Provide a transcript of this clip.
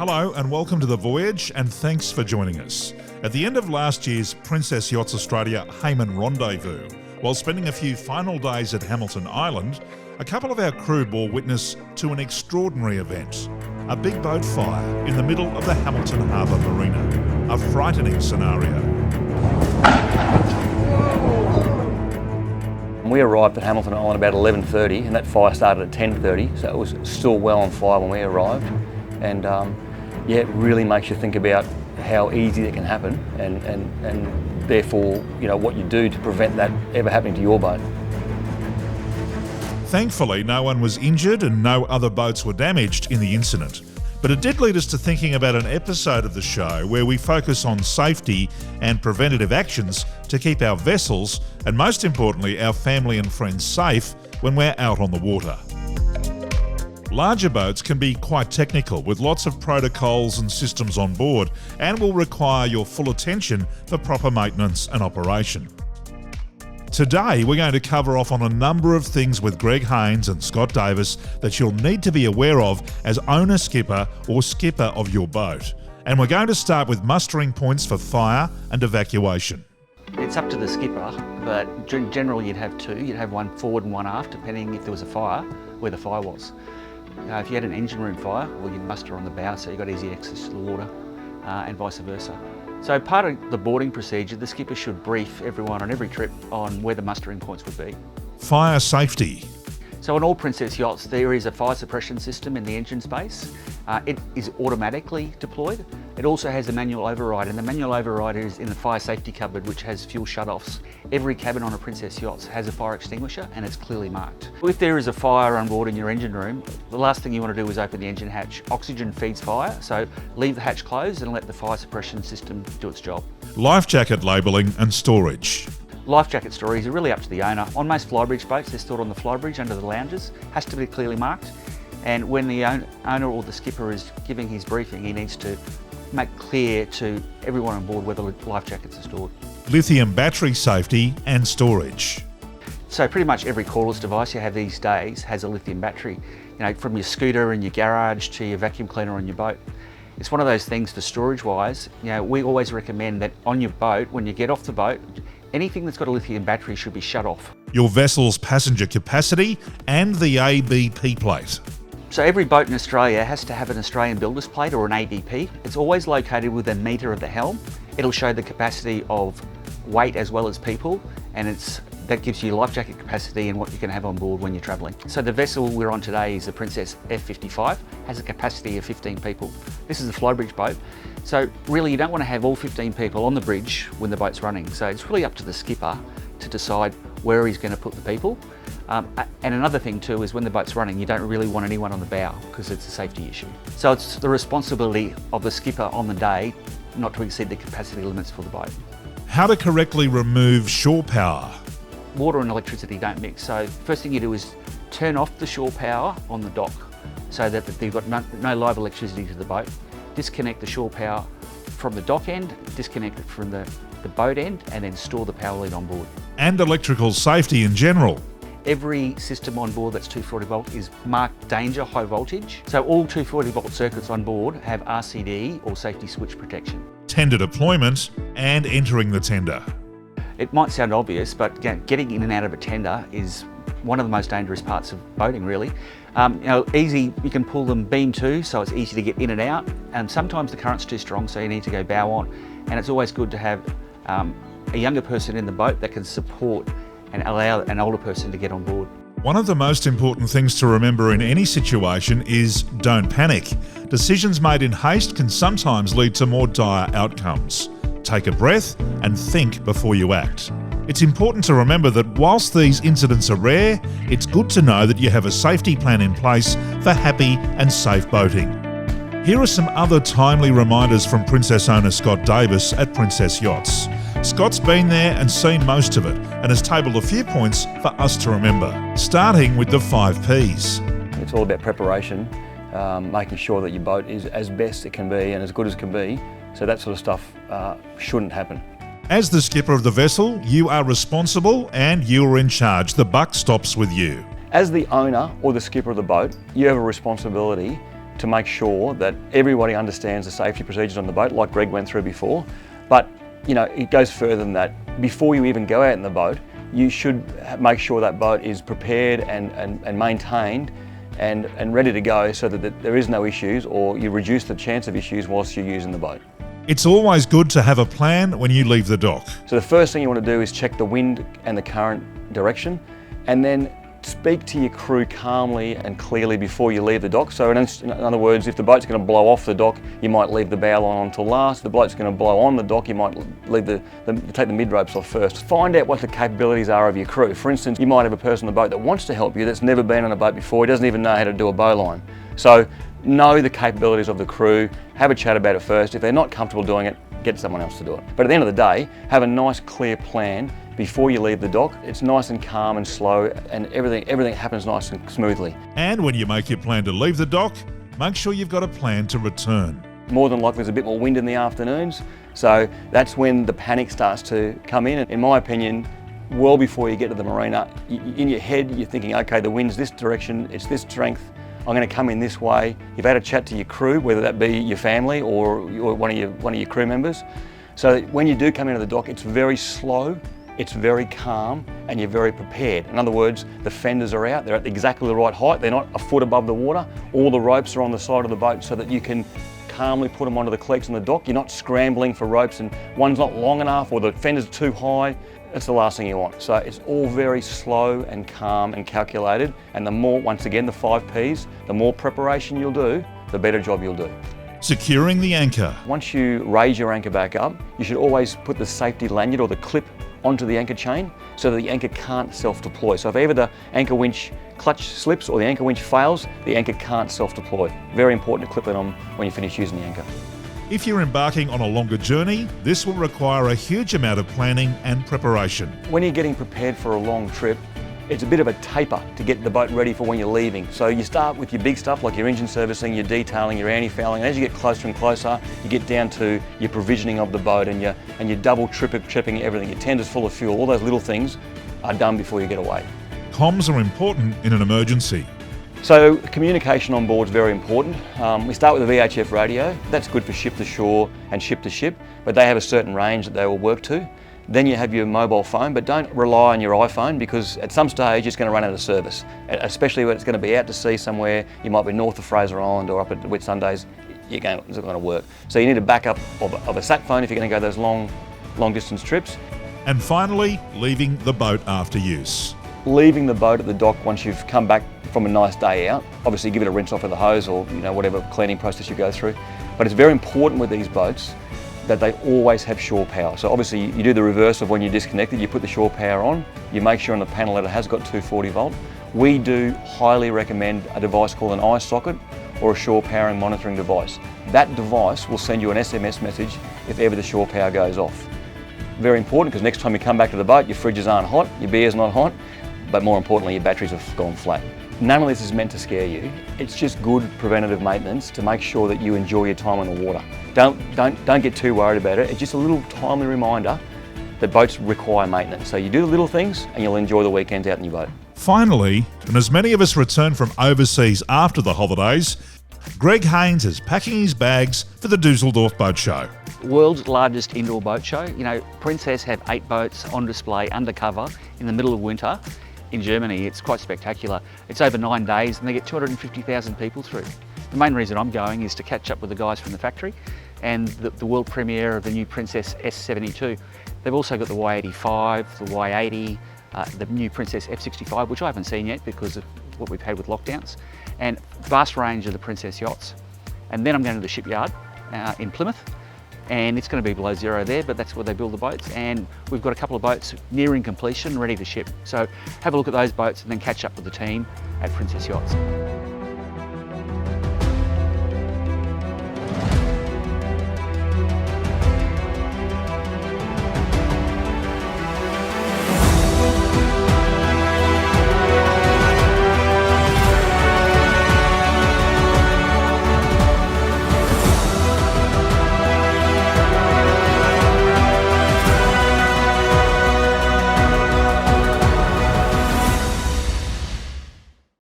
Hello and welcome to The Voyage, and thanks for joining us. At the end of last year's Princess Yachts Australia Hayman Rendezvous, while spending a few final days at Hamilton Island, a couple of our crew bore witness to an extraordinary event. A big boat fire in the middle of the Hamilton Harbour Marina. A frightening scenario. We arrived at Hamilton Island about 11:30 and that fire started at 10:30, so it was still well on fire when we arrived. And it really makes you think about how easy it can happen and therefore, what you do to prevent that ever happening to your boat. Thankfully, no one was injured and no other boats were damaged in the incident. But it did lead us to thinking about an episode of the show where we focus on safety and preventative actions to keep our vessels, and most importantly, our family and friends safe when we're out on the water. Larger boats can be quite technical with lots of protocols and systems on board and will require your full attention for proper maintenance and operation. Today, we're going to cover off on a number of things with Greg Haynes and Scott Davis that you'll need to be aware of as owner-skipper or skipper of your boat. And we're going to start with mustering points for fire and evacuation. It's up to the skipper, but generally you'd have two. You'd have one forward and one aft, depending if there was a fire, where the fire was. If you had an engine room fire, well, you'd muster on the bow so you got easy access to the water, and vice versa. So part of the boarding procedure, the skipper should brief everyone on every trip on where the mustering points would be. Fire safety. So on all Princess yachts, there is a fire suppression system in the engine space. It is automatically deployed. It also has a manual override, and the manual override is in the fire safety cupboard, which has fuel shutoffs. Every cabin on a Princess yacht has a fire extinguisher, and it's clearly marked. If there is a fire on board in your engine room, the last thing you want to do is open the engine hatch. Oxygen feeds fire, so leave the hatch closed and let the fire suppression system do its job. Life jacket labelling and storage. Life jacket storage are really up to the owner. On most flybridge boats, they're stored on the flybridge under the lounges. Has to be clearly marked. And when the owner or the skipper is giving his briefing, he needs to make clear to everyone on board where the life jackets are stored. Lithium battery safety and storage. So pretty much every cordless device you have these days has a lithium battery. From your scooter in your garage to your vacuum cleaner on your boat. It's one of those things for storage-wise. We always recommend that on your boat, when you get off the boat, anything that's got a lithium battery should be shut off. Your vessel's passenger capacity and the ABP plate. So every boat in Australia has to have an Australian Builder's Plate or an ABP. It's always located within a metre of the helm. It'll show the capacity of weight as well as people, and that gives you life jacket capacity and what you can have on board when you're travelling. So the vessel we're on today is the Princess F55, has a capacity of 15 people. This is a flybridge boat, so really you don't want to have all 15 people on the bridge when the boat's running. So it's really up to the skipper to decide where he's going to put the people. And another thing too is when the boat's running, you don't really want anyone on the bow because it's a safety issue. So it's the responsibility of the skipper on the day not to exceed the capacity limits for the boat. How to correctly remove shore power. Water and electricity don't mix, so first thing you do is turn off the shore power on the dock so that you've got no live electricity to the boat. Disconnect the shore power from the dock end, disconnect it from the boat end, and then store the power lead on board. And electrical safety in general. Every system on board that's 240 volt is marked danger high voltage. So all 240 volt circuits on board have RCD or safety switch protection. Tender deployment and entering the tender. It might sound obvious, but getting in and out of a tender is one of the most dangerous parts of boating, really. Easy, you can pull them beam to, so it's easy to get in and out. And sometimes the current's too strong, so you need to go bow on. And it's always good to have a younger person in the boat that can support and allow an older person to get on board. One of the most important things to remember in any situation is don't panic. Decisions made in haste can sometimes lead to more dire outcomes. Take a breath and think before you act. It's important to remember that whilst these incidents are rare, it's good to know that you have a safety plan in place for happy and safe boating. Here are some other timely reminders from Princess owner Scott Davis at Princess Yachts. Scott's been there and seen most of it and has tabled a few points for us to remember, starting with the 5 Ps. It's all about preparation, making sure that your boat is as best it can be and as good as it can be, so that sort of stuff shouldn't happen. As the skipper of the vessel, you are responsible and you are in charge. The buck stops with you. As the owner or the skipper of the boat, you have a responsibility to make sure that everybody understands the safety procedures on the boat, like Greg went through before. But you know, it goes further than that. Before you even go out in the boat, you should make sure that boat is prepared and maintained and ready to go, so that there is no issues, or you reduce the chance of issues whilst you're using the boat. It's always good to have a plan when you leave the dock. So the first thing you want to do is check the wind and the current direction, and then speak to your crew calmly and clearly before you leave the dock. So in other words, if the boat's going to blow off the dock, you might leave the bow line on till last. If the boat's going to blow on the dock, you might leave take the mid ropes off first. Find out what the capabilities are of your crew. For instance, you might have a person on the boat that wants to help you, that's never been on a boat before, he doesn't even know how to do a bow line. So know the capabilities of the crew, have a chat about it first. If they're not comfortable doing it, get someone else to do it. But at the end of the day, have a nice clear plan before you leave the dock. It's nice and calm and slow, and everything happens nice and smoothly. And when you make your plan to leave the dock, make sure you've got a plan to return. More than likely there's a bit more wind in the afternoons, so that's when the panic starts to come in. In my opinion, well before you get to the marina, in your head you're thinking, okay, the wind's this direction, it's this strength, I'm going to come in this way. You've had a chat to your crew, whether that be your family or one of your crew members, so that when you do come into the dock, it's very slow, it's very calm, and you're very prepared. In other words, the fenders are out, they're at exactly the right height, they're not a foot above the water, all the ropes are on the side of the boat so that you can calmly put them onto the cleats on the dock. You're not scrambling for ropes and one's not long enough or the fender's too high. That's the last thing you want. So it's all very slow and calm and calculated, and the more, once again, the 5 Ps, the more preparation you'll do, the better job you'll do. Securing the anchor. Once you raise your anchor back up, you should always put the safety lanyard or the clip onto the anchor chain so that the anchor can't self-deploy. So if ever the anchor winch clutch slips or the anchor winch fails, the anchor can't self-deploy. Very important to clip it on when you finish using the anchor. If you're embarking on a longer journey, this will require a huge amount of planning and preparation. When you're getting prepared for a long trip, it's a bit of a taper to get the boat ready for when you're leaving. So you start with your big stuff like your engine servicing, your detailing, your anti-fouling, and as you get closer and closer, you get down to your provisioning of the boat and your double tripping everything. Your tender's full of fuel, all those little things are done before you get away. Comms are important in an emergency. So communication on board is very important. We start with a VHF radio. That's good for ship to shore and ship to ship, but they have a certain range that they will work to. Then you have your mobile phone, but don't rely on your iPhone because at some stage it's going to run out of service, especially when it's going to be out to sea somewhere. You might be north of Fraser Island or up at Whitsundays. It's not going to work. So you need a backup of a sat phone if you're going to go those long distance trips. And finally, leaving the boat after use. Leaving the boat at the dock once you've come back from a nice day out. Obviously give it a rinse off with a hose or whatever cleaning process you go through. But it's very important with these boats that they always have shore power. So obviously you do the reverse of when you're disconnected, you put the shore power on, you make sure on the panel that it has got 240 volt. We do highly recommend a device called an eye socket or a shore powering monitoring device. That device will send you an SMS message if ever the shore power goes off. Very important because next time you come back to the boat, your fridges aren't hot, your beer's not hot, but more importantly, your batteries have gone flat. None of this is meant to scare you. It's just good preventative maintenance to make sure that you enjoy your time on the water. Don't get too worried about it. It's just a little timely reminder that boats require maintenance. So you do the little things and you'll enjoy the weekends out in your boat. Finally, and as many of us return from overseas after the holidays, Greg Haynes is packing his bags for the Dusseldorf Boat Show. World's largest indoor boat show. Princess have 8 boats on display undercover in the middle of winter. In Germany, it's quite spectacular. It's over 9 days and they get 250,000 people through. The main reason I'm going is to catch up with the guys from the factory and the world premiere of the new Princess S72. They've also got the Y85, the Y80, the new Princess F65, which I haven't seen yet because of what we've had with lockdowns, and vast range of the Princess yachts. And then I'm going to the shipyard in Plymouth, and it's going to be below zero there, but that's where they build the boats, and we've got a couple of boats nearing completion, ready to ship. So have a look at those boats and then catch up with the team at Princess Yachts.